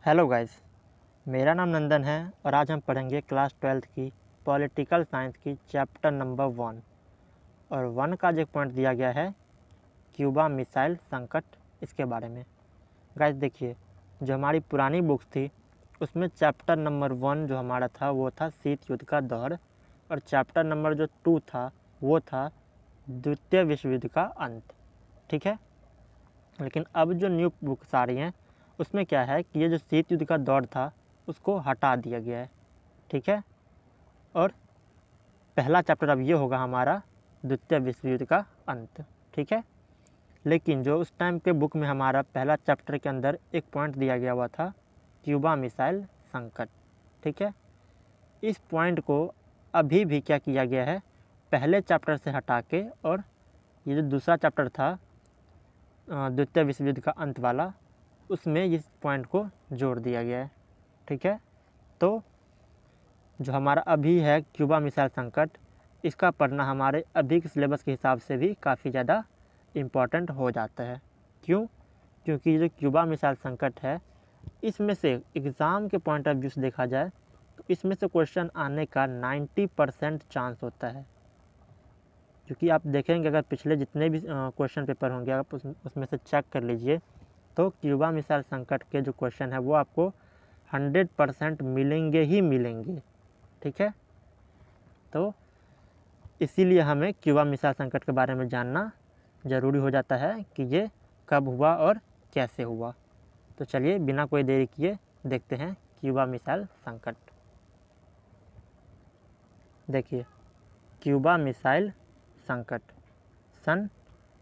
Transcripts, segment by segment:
Hello guys, मेरा नाम नंदन है और आज हम पढ़ेंगे क्लास 12th की पॉलिटिकल साइंस की चैप्टर नंबर 1। और 1 का जो पॉइंट दिया गया है क्यूबा मिसाइल संकट, इसके बारे में। गाइस देखिए, जो हमारी पुरानी बुक्स थी उसमें चैप्टर नंबर 1 जो हमारा था वो था शीत युद्ध का दौर, और चैप्टर नंबर जो 2 था वो था द्वितीय विश्व युद्ध का अंत। ठीक है, लेकिन अब जो न्यू बुक्स आ रही हैं उसमें क्या है कि ये जो शीत युद्ध का दौर था उसको हटा दिया गया है। ठीक है, और पहला चैप्टर अब ये होगा हमारा द्वितीय विश्व युद्ध का अंत। ठीक है, लेकिन जो उस टाइम के बुक में हमारा पहला चैप्टर के अंदर एक पॉइंट दिया गया हुआ था क्यूबा मिसाइल संकट। ठीक है, इस पॉइंट को अभी भी क्या किया गया है, पहले चैप्टर से हटा के, और ये जो दूसरा चैप्टर था द्वितीय विश्व युद्ध का अंत वाला, उसमें इस पॉइंट को जोड़ दिया गया है। ठीक है, तो जो हमारा अभी है क्यूबा मिसाइल संकट, इसका पढ़ना हमारे अभी के सिलेबस के हिसाब से भी काफ़ी ज़्यादा इम्पॉर्टेंट हो जाता है। क्यों? क्योंकि जो क्यूबा मिसाइल संकट है इसमें से एग्ज़ाम के पॉइंट ऑफ व्यू से देखा जाए तो इसमें से क्वेश्चन आने का 90% चांस होता है। क्योंकि आप देखेंगे अगर पिछले जितने भी क्वेश्चन पेपर होंगे आप उसमें से चेक कर लीजिए तो क्यूबा मिसाइल संकट के जो क्वेश्चन है वो आपको 100% मिलेंगे ही मिलेंगे। ठीक है, तो इसीलिए हमें क्यूबा मिसाइल संकट के बारे में जानना ज़रूरी हो जाता है कि ये कब हुआ और कैसे हुआ। तो चलिए बिना कोई देरी किए देखते हैं क्यूबा मिसाइल संकट। देखिए, क्यूबा मिसाइल संकट सन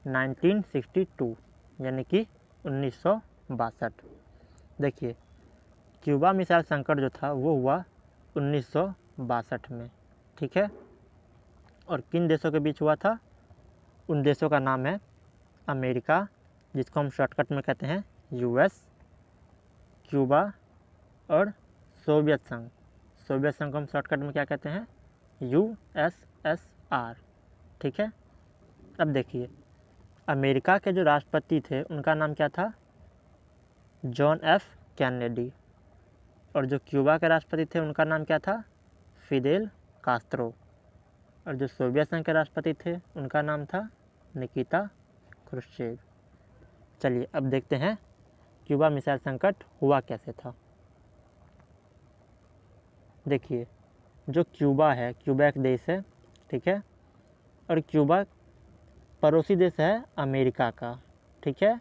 1962 यानी कि 1962। देखिए, क्यूबा मिसाइल संकट जो था वो हुआ 1962 में। ठीक है, और किन देशों के बीच हुआ था? उन देशों का नाम है अमेरिका, जिसको हम शॉर्टकट में कहते हैं यूएस, क्यूबा और सोवियत संघ। सोवियत संघ को हम शॉर्टकट में क्या कहते हैं? यूएसएसआर। ठीक है, अब देखिए, अमेरिका के जो राष्ट्रपति थे उनका नाम क्या था? John F Kennedy. और जो क्यूबा के राष्ट्रपति थे उनका नाम क्या था? Fidel Castro. और जो सोवियत संघ के राष्ट्रपति थे उनका नाम था निकिता क्रुश्चेव। चलिए अब देखते हैं क्यूबा मिसाइल संकट हुआ कैसे था। देखिए, जो क्यूबा है, क्यूबा एक देश है। ठीक है, और क्यूबा पड़ोसी देश है अमेरिका का। ठीक है,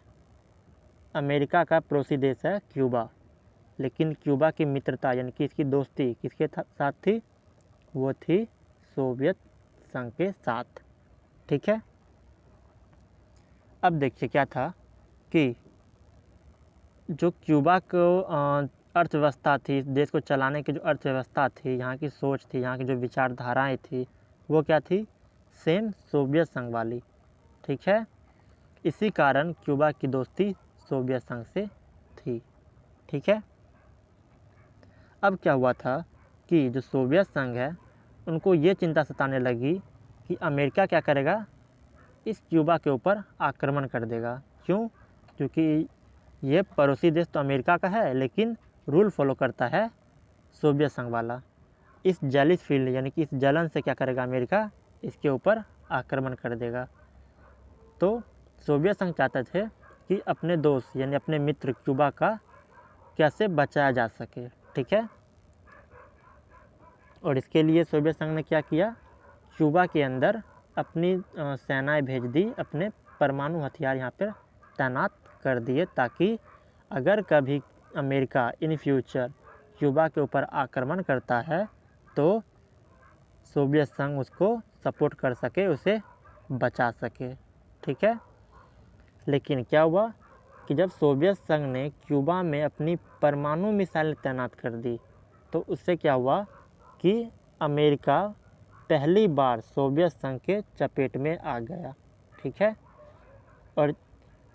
अमेरिका का पड़ोसी देश है क्यूबा, लेकिन क्यूबा की मित्रता यानी कि इसकी दोस्ती किसके साथ थी? वो थी सोवियत संघ के साथ। ठीक है, अब देखिए क्या था कि जो क्यूबा को अर्थव्यवस्था थी, देश को चलाने की जो अर्थव्यवस्था थी, यहाँ की सोच थी, यहाँ की जो विचारधाराएं थी, वो क्या थी? सेम सोवियत संघ वाली। ठीक है, इसी कारण क्यूबा की दोस्ती सोवियत संघ से थी। ठीक है, अब क्या हुआ था कि जो सोवियत संघ है उनको ये चिंता सताने लगी कि अमेरिका क्या करेगा, इस क्यूबा के ऊपर आक्रमण कर देगा। क्यों? क्योंकि ये पड़ोसी देश तो अमेरिका का है लेकिन रूल फॉलो करता है सोवियत संघ वाला। इस जेलिस फील्ड यानी कि इस जलन से क्या करेगा अमेरिका, इसके ऊपर आक्रमण कर देगा। तो सोवियत संघ चाहते थे कि अपने दोस्त यानी अपने मित्र क्यूबा का कैसे बचाया जा सके। ठीक है, और इसके लिए सोवियत संघ ने क्या किया, क्यूबा के अंदर अपनी सेनाएं भेज दी, अपने परमाणु हथियार यहाँ पर तैनात कर दिए, ताकि अगर कभी अमेरिका इन फ्यूचर क्यूबा के ऊपर आक्रमण करता है तो सोवियत संघ उसको सपोर्ट कर सके, उसे बचा सके। ठीक है, लेकिन क्या हुआ कि जब सोवियत संघ ने क्यूबा में अपनी परमाणु मिसाइल तैनात कर दी तो उससे क्या हुआ कि अमेरिका पहली बार सोवियत संघ के चपेट में आ गया। ठीक है, और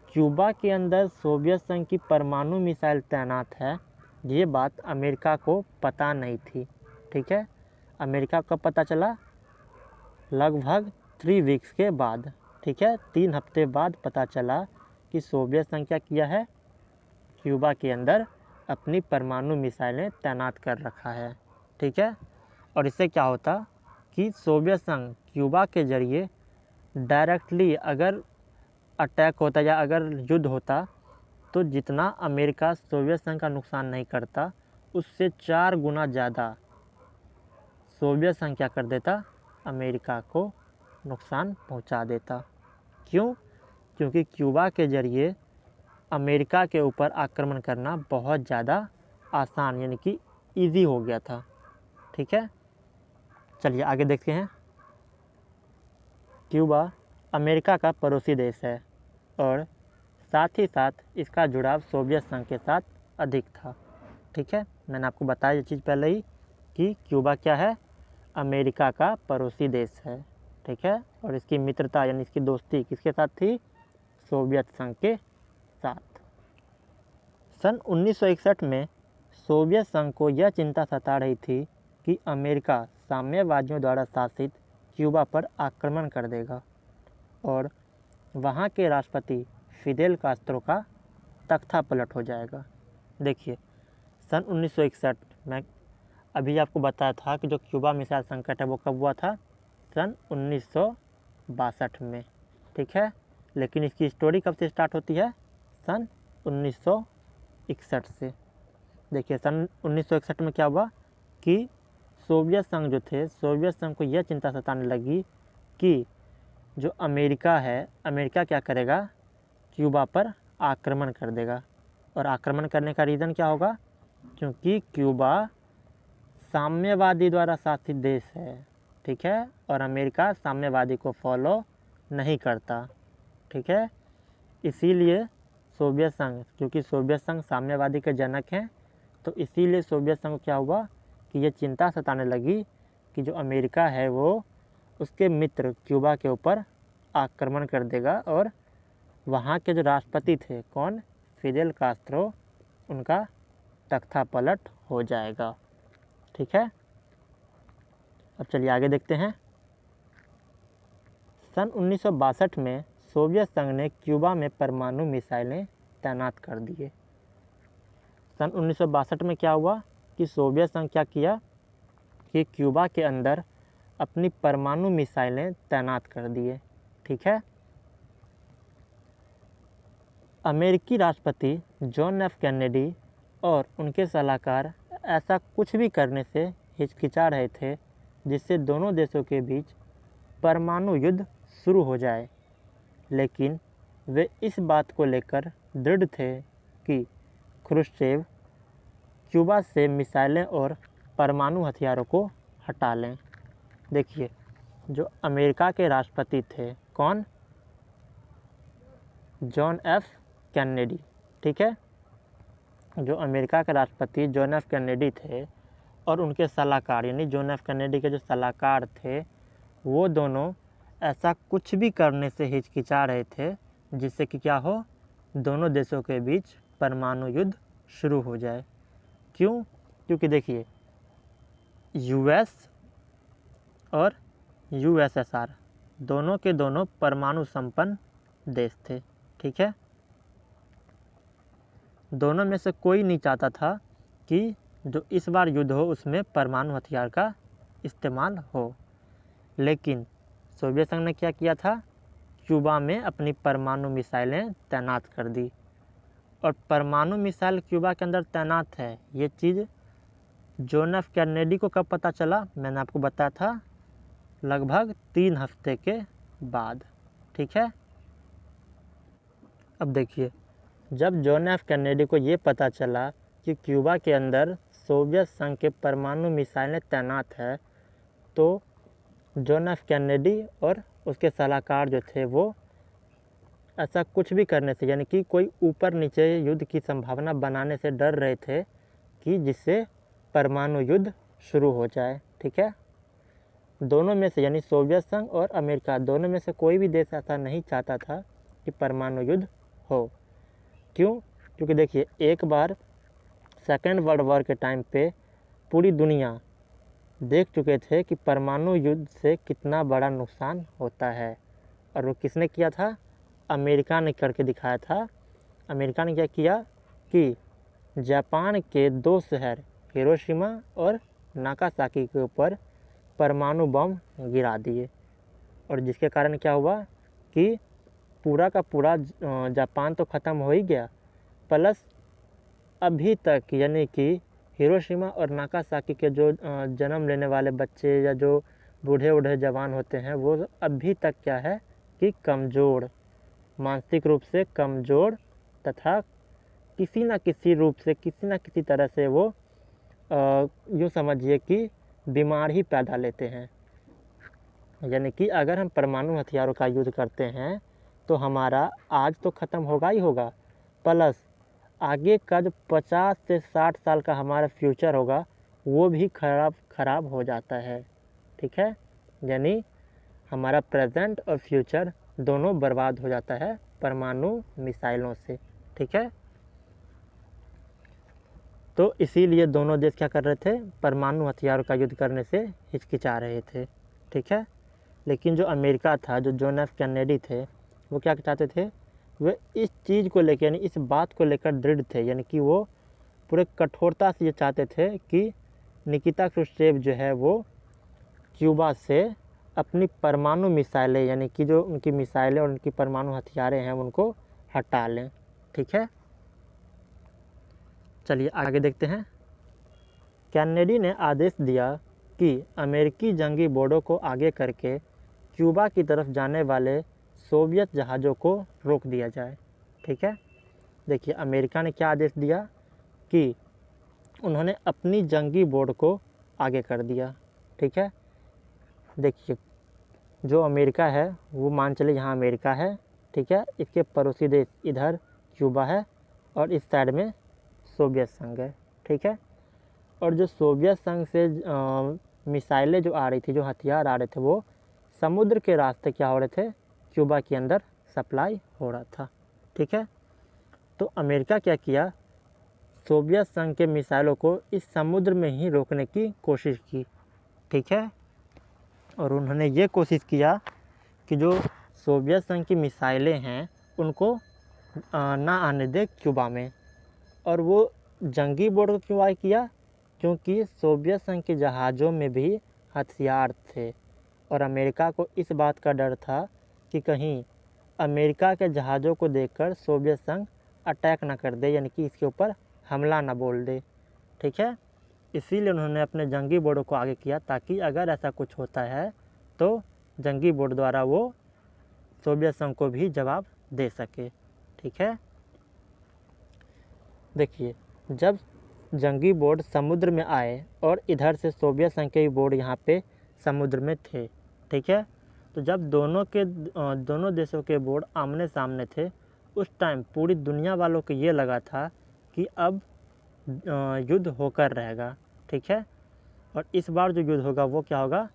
क्यूबा के अंदर सोवियत संघ की परमाणु मिसाइल तैनात है, ये बात अमेरिका को पता नहीं थी। ठीक है, अमेरिका को पता चला लगभग 3 वीक्स के बाद। ठीक है, 3 हफ्ते बाद पता चला कि सोवियत संघ क्या किया है, क्यूबा के अंदर अपनी परमाणु मिसाइलें तैनात कर रखा है। ठीक है, और इससे क्या होता कि सोवियत संघ क्यूबा के ज़रिए डायरेक्टली अगर अटैक होता या अगर युद्ध होता तो जितना अमेरिका सोवियत संघ का नुकसान नहीं करता, उससे 4 गुना ज़्यादा सोवियत संघ क्या कर देता, अमेरिका को नुकसान पहुंचा देता। क्यों? क्योंकि क्यूबा के ज़रिए अमेरिका के ऊपर आक्रमण करना बहुत ज़्यादा आसान यानी कि ईजी हो गया था। ठीक है, चलिए आगे देखते हैं। क्यूबा अमेरिका का पड़ोसी देश है और साथ ही साथ इसका जुड़ाव सोवियत संघ के साथ अधिक था। ठीक है, मैंने आपको बताया ये चीज़ पहले ही कि क्यूबा क्या है, अमेरिका का पड़ोसी देश है। ठीक है, और इसकी मित्रता यानी इसकी दोस्ती किसके साथ थी, सोवियत संघ के साथ। सन 1961 में सोवियत संघ को यह चिंता सता रही थी कि अमेरिका साम्यवादियों द्वारा शासित क्यूबा पर आक्रमण कर देगा और वहाँ के राष्ट्रपति फिदेल कास्त्रो का तख्ता पलट हो जाएगा। देखिए, सन 1961 में अभी आपको बताया था कि जो क्यूबा मिसाइल संकट है वो कब हुआ था, सन 1962 में। ठीक है, लेकिन इसकी स्टोरी कब से स्टार्ट होती है, सन 1961 से। देखिए, सन 1961 में क्या हुआ कि सोवियत संघ जो थे, सोवियत संघ को यह चिंता सताने लगी कि जो अमेरिका है, अमेरिका क्या करेगा, क्यूबा पर आक्रमण कर देगा। और आक्रमण करने का रीज़न क्या होगा, क्योंकि क्यूबा साम्यवादी द्वारा शासित देश है। ठीक है, और अमेरिका साम्यवादी को फॉलो नहीं करता। ठीक है, इसीलिए सोवियत संघ, क्योंकि सोवियत संघ साम्यवादी के जनक हैं, तो इसीलिए सोवियत संघ को क्या हुआ कि ये चिंता सताने लगी कि जो अमेरिका है वो उसके मित्र क्यूबा के ऊपर आक्रमण कर देगा और वहाँ के जो राष्ट्रपति थे, कौन, फिदेल कास्त्रो, उनका तख्ता पलट हो जाएगा। ठीक है, अब चलिए आगे देखते हैं। सन 1962 में सोवियत संघ ने क्यूबा में परमाणु मिसाइलें तैनात कर दिए। सन 1962 में क्या हुआ कि सोवियत संघ क्या किया कि क्यूबा के अंदर अपनी परमाणु मिसाइलें तैनात कर दिए। ठीक है, अमेरिकी राष्ट्रपति जॉन एफ कैनेडी और उनके सलाहकार ऐसा कुछ भी करने से हिचकिचा रहे थे जिससे दोनों देशों के बीच परमाणु युद्ध शुरू हो जाए, लेकिन वे इस बात को लेकर दृढ़ थे कि ख्रुश्चेव क्यूबा से मिसाइलें और परमाणु हथियारों को हटा लें। देखिए, जो अमेरिका के राष्ट्रपति थे, कौन, जॉन एफ कैनेडी। ठीक है, जो अमेरिका के राष्ट्रपति जॉन एफ कैनेडी थे और उनके सलाहकार यानी जॉन एफ कैनेडी के जो सलाहकार थे, वो दोनों ऐसा कुछ भी करने से हिचकिचा रहे थे जिससे कि क्या हो, दोनों देशों के बीच परमाणु युद्ध शुरू हो जाए। क्यों? क्योंकि देखिए, यूएस और यूएसएसआर दोनों के दोनों परमाणु संपन्न देश थे। ठीक है, दोनों में से कोई नहीं चाहता था कि जो इस बार युद्ध हो उसमें परमाणु हथियार का इस्तेमाल हो, लेकिन सोवियत संघ ने क्या किया था, क्यूबा में अपनी परमाणु मिसाइलें तैनात कर दी। और परमाणु मिसाइल क्यूबा के अंदर तैनात है, ये चीज़ जॉन एफ कैनेडी को कब पता चला, मैंने आपको बताया था लगभग 3 हफ्ते के बाद। ठीक है, अब देखिए, जब जॉन एफ कैनेडी को ये पता चला कि क्यूबा के अंदर सोवियत संघ के परमाणु मिसाइलें तैनात है, तो जॉन एफ कैनेडी और उसके सलाहकार जो थे वो ऐसा कुछ भी करने से यानी कि कोई ऊपर नीचे युद्ध की संभावना बनाने से डर रहे थे कि जिससे परमाणु युद्ध शुरू हो जाए। ठीक है, दोनों में से यानी सोवियत संघ और अमेरिका दोनों में से कोई भी देश ऐसा नहीं चाहता था कि परमाणु युद्ध हो। क्यों? क्योंकि देखिए, एक बार सेकेंड वर्ल्ड वॉर के टाइम पे पूरी दुनिया देख चुके थे कि परमाणु युद्ध से कितना बड़ा नुकसान होता है, और वो किसने किया था, अमेरिका ने करके दिखाया था। अमेरिका ने क्या किया कि जापान के 2 शहर हिरोशिमा और नागासाकी के ऊपर परमाणु बम गिरा दिए, और जिसके कारण क्या हुआ कि पूरा का पूरा जापान तो ख़त्म हो ही गया, प्लस अभी तक यानी कि हिरोशिमा और नागासाकी के जो जन्म लेने वाले बच्चे या जो बूढ़े जवान होते हैं वो अभी तक क्या है कि कमज़ोर, मानसिक रूप से कमज़ोर तथा किसी न किसी रूप से किसी न किसी तरह से वो यूँ समझिए कि बीमार ही पैदा लेते हैं। यानी कि अगर हम परमाणु हथियारों का यूज़ करते हैं तो हमारा आज तो ख़त्म होगा ही होगा, प्लस आगे का जो 50 से 60 साल का हमारा फ्यूचर होगा वो भी ख़राब हो जाता है। ठीक है, यानी हमारा प्रेजेंट और फ्यूचर दोनों बर्बाद हो जाता है परमाणु मिसाइलों से। ठीक है, तो इसीलिए दोनों देश क्या कर रहे थे, परमाणु हथियारों का युद्ध करने से हिचकिचा रहे थे। ठीक है, लेकिन जो अमेरिका था, जो जॉन एफ कैनेडी थे, वो क्या चाहते थे, वे इस चीज़ को लेकर यानी इस बात को लेकर दृढ़ थे, यानी कि वो पूरे कठोरता से ये चाहते थे कि निकिता क्रुश्चेव जो है वो क्यूबा से अपनी परमाणु मिसाइलें यानी कि जो उनकी मिसाइलें और उनकी परमाणु हथियारें हैं उनको हटा लें। ठीक है, चलिए आगे देखते हैं। कैनेडी ने आदेश दिया कि अमेरिकी जंगी बोर्डों को आगे करके क्यूबा की तरफ जाने वाले सोवियत जहाज़ों को रोक दिया जाए। ठीक है, देखिए अमेरिका ने क्या आदेश दिया कि उन्होंने अपनी जंगी बोर्ड को आगे कर दिया। ठीक है, देखिए जो अमेरिका है वो मान चले यहाँ अमेरिका है, ठीक है, इसके पड़ोसी देश इधर क्यूबा है और इस साइड में सोवियत संघ है। ठीक है, और जो सोवियत संघ से मिसाइलें जो आ रही थी, जो हथियार आ रहे थे, वो समुद्र के रास्ते क्या हो रहे थे, क्यूबा के अंदर सप्लाई हो रहा था। ठीक है, तो अमेरिका क्या किया, सोवियत संघ के मिसाइलों को इस समुद्र में ही रोकने की कोशिश की। ठीक है, और उन्होंने ये कोशिश किया कि जो सोवियत संघ की मिसाइलें हैं उनको ना आने दे क्यूबा में। और वो जंगी बोर्ड को क्यों आए किया, क्योंकि सोवियत संघ के जहाज़ों में भी हथियार थे और अमेरिका को इस बात का डर था कि कहीं अमेरिका के जहाज़ों को देखकर सोवियत संघ अटैक ना कर दे, यानी कि इसके ऊपर हमला ना बोल दे। ठीक है, इसीलिए उन्होंने अपने जंगी बोर्डों को आगे किया ताकि अगर ऐसा कुछ होता है तो जंगी बोर्ड द्वारा वो सोवियत संघ को भी जवाब दे सके। ठीक है, देखिए जब जंगी बोर्ड समुद्र में आए और इधर से सोवियत संघ के बोर्ड यहाँ पे समुद्र में थे। ठीक है, तो जब दोनों देशों के बोर्ड आमने सामने थे, उस टाइम पूरी दुनिया वालों को ये लगा था कि अब युद्ध होकर रहेगा। ठीक है, और इस बार जो युद्ध होगा वो क्या होगा,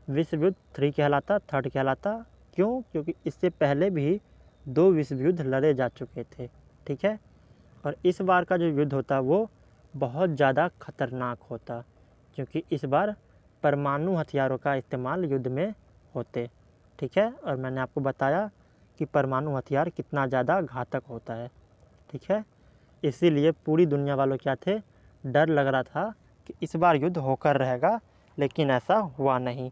विश्व युद्ध 3 कहलाता, 3rd कहलाता। क्यों, क्योंकि इससे पहले भी 2 विश्व युद्ध लड़े जा चुके थे। ठीक है, और इस बार का जो युद्ध होता वो बहुत ज़्यादा खतरनाक होता, क्योंकि इस बार परमाणु हथियारों का इस्तेमाल युद्ध में होते। ठीक है, और मैंने आपको बताया कि परमाणु हथियार कितना ज़्यादा घातक होता है। ठीक है, इसीलिए पूरी दुनिया वालों क्या थे, डर लग रहा था कि इस बार युद्ध होकर रहेगा, लेकिन ऐसा हुआ नहीं।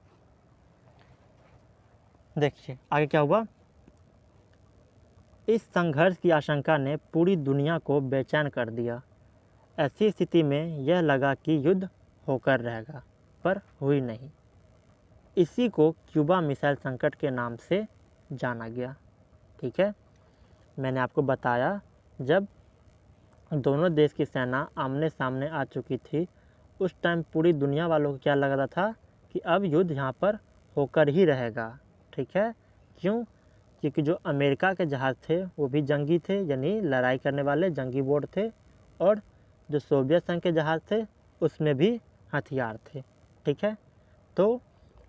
देखिए आगे क्या हुआ, इस संघर्ष की आशंका ने पूरी दुनिया को बेचैन कर दिया। ऐसी स्थिति में यह लगा कि युद्ध होकर रहेगा, पर हुई नहीं। इसी को क्यूबा मिसाइल संकट के नाम से जाना गया। ठीक है, मैंने आपको बताया जब दोनों देश की सेना आमने सामने आ चुकी थी, उस टाइम पूरी दुनिया वालों को क्या लग रहा था कि अब युद्ध यहाँ पर होकर ही रहेगा। ठीक है, क्यों, क्योंकि जो अमेरिका के जहाज़ थे वो भी जंगी थे, यानी लड़ाई करने वाले जंगी बोर्ड थे, और जो सोवियत संघ के जहाज़ थे उसमें भी हथियार थे। ठीक है, तो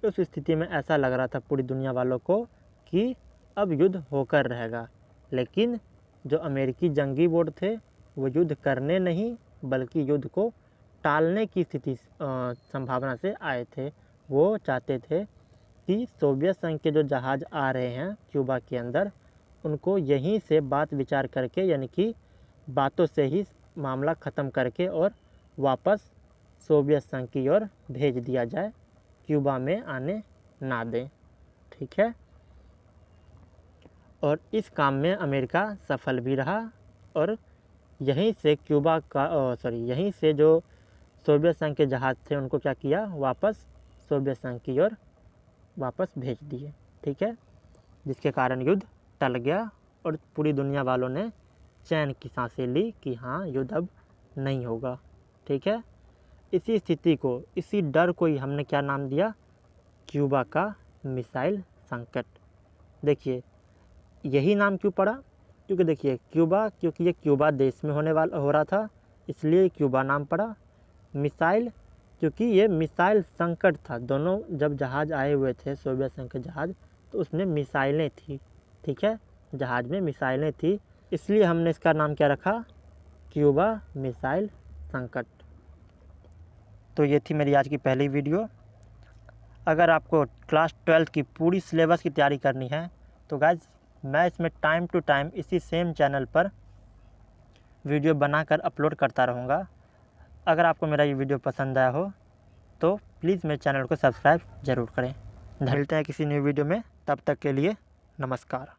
उस स्थिति में ऐसा लग रहा था पूरी दुनिया वालों को कि अब युद्ध होकर रहेगा, लेकिन जो अमेरिकी जंगी बोर्ड थे वो युद्ध करने नहीं बल्कि युद्ध को टालने की स्थिति संभावना से आए थे। वो चाहते थे कि सोवियत संघ के जो जहाज़ आ रहे हैं क्यूबा के अंदर, उनको यहीं से बात विचार करके यानी कि बातों से ही मामला ख़त्म करके और वापस सोवियत संघ की ओर भेज दिया जाए, क्यूबा में आने ना दें। ठीक है, और इस काम में अमेरिका सफल भी रहा और यहीं से क्यूबा का यहीं से जो सोवियत संघ के जहाज़ थे उनको क्या किया, वापस सोवियत संघ की ओर वापस भेज दिए। ठीक है, जिसके कारण युद्ध टल गया और पूरी दुनिया वालों ने चैन की सांसें ली कि हाँ, युद्ध अब नहीं होगा। ठीक है, इसी स्थिति को, इसी डर को ही हमने क्या नाम दिया, क्यूबा का मिसाइल संकट। देखिए यही नाम क्यों पड़ा, क्योंकि देखिए क्योंकि ये क्यूबा देश में हो रहा था, इसलिए क्यूबा नाम पड़ा। मिसाइल, क्योंकि ये मिसाइल संकट था। दोनों जब जहाज़ आए हुए थे सोवियत संघ के जहाज़, तो उसमें मिसाइलें थी। ठीक है, जहाज़ में मिसाइलें थी, इसलिए हमने इसका नाम क्या रखा, क्यूबा मिसाइल संकट। तो ये थी मेरी आज की पहली वीडियो। अगर आपको क्लास 12 की पूरी सिलेबस की तैयारी करनी है तो गाइज मैं इसमें टाइम टू टाइम इसी सेम चैनल पर वीडियो बनाकर अपलोड करता रहूँगा। अगर आपको मेरा ये वीडियो पसंद आया हो तो प्लीज़ मेरे चैनल को सब्सक्राइब ज़रूर करें। मिलते हैं किसी न्यू वीडियो में, तब तक के लिए नमस्कार।